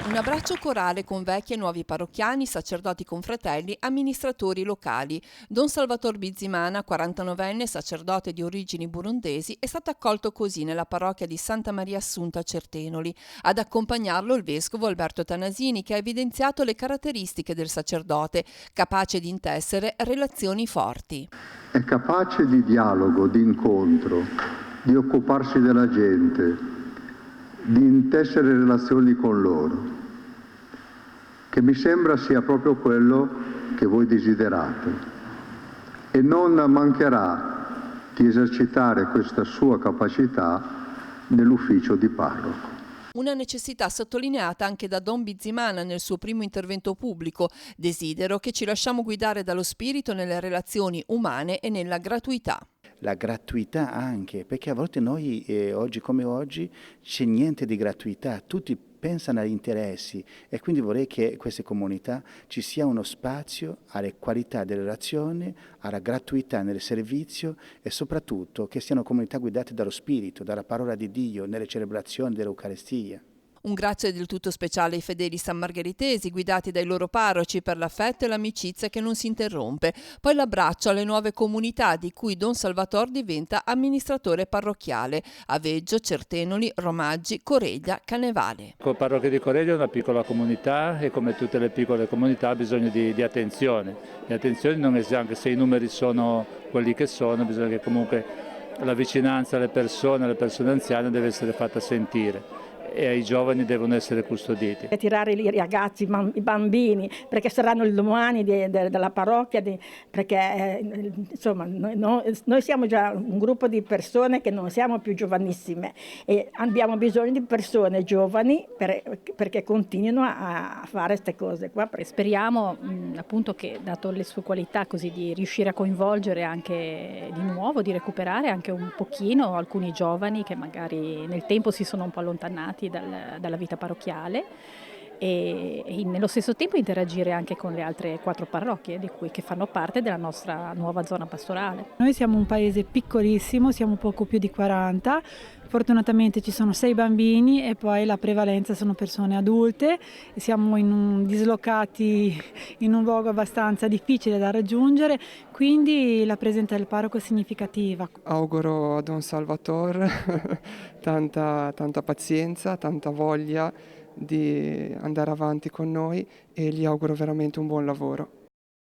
Un abbraccio corale con vecchi e nuovi parrocchiani, sacerdoti confratelli, amministratori locali. Don Salvatore Bizimana, 49enne, sacerdote di origini burundesi, è stato accolto così nella parrocchia di Santa Maria Assunta a Certenoli. Ad accompagnarlo il vescovo Alberto Tanasini, che ha evidenziato le caratteristiche del sacerdote, capace di intessere relazioni forti. È capace di dialogo, di incontro, di occuparsi della gente, di intessere relazioni con loro, che mi sembra sia proprio quello che voi desiderate, e non mancherà di esercitare questa sua capacità nell'ufficio di parroco. Una necessità sottolineata anche da Don Bizimana nel suo primo intervento pubblico. Desidero che ci lasciamo guidare dallo spirito nelle relazioni umane e nella gratuità. La gratuità anche, perché a volte noi oggi come oggi c'è niente di gratuità, tutti pensano agli interessi, e quindi vorrei che queste comunità ci sia uno spazio alle qualità delle relazioni, alla gratuità nel servizio, e soprattutto che siano comunità guidate dallo spirito, dalla parola di Dio, nelle celebrazioni dell'Eucaristia. Un grazie del tutto speciale ai fedeli sammargheritesi guidati dai loro parroci per l'affetto e l'amicizia che non si interrompe. Poi l'abbraccio alle nuove comunità di cui Don Salvatore diventa amministratore parrocchiale: Aveggio, Certenoli, Romaggi, Coreglia, Canevale. La parrocchia di Coreglia è una piccola comunità e come tutte le piccole comunità ha bisogno di attenzione. E attenzione non è anche se i numeri sono quelli che sono, bisogna che comunque la vicinanza alle persone anziane deve essere fatta sentire, e ai giovani devono essere custoditi. Attirare i ragazzi, i bambini, perché saranno il domani della parrocchia, perché insomma noi siamo già un gruppo di persone che non siamo più giovanissime e abbiamo bisogno di persone giovani perché continuino a fare queste cose qua. Speriamo appunto che, dato le sue qualità, così di riuscire a coinvolgere anche di nuovo, di recuperare anche un pochino alcuni giovani che magari nel tempo si sono un po' allontanati dalla vita parrocchiale, e nello stesso tempo interagire anche con le altre 4 parrocchie che fanno parte della nostra nuova zona pastorale. Noi siamo un paese piccolissimo, siamo poco più di 40, fortunatamente ci sono 6 bambini e poi la prevalenza sono persone adulte, siamo dislocati in un luogo abbastanza difficile da raggiungere, quindi la presenza del parroco è significativa. Auguro a Don Salvatore tanta pazienza, tanta voglia di andare avanti con noi, e gli auguro veramente un buon lavoro.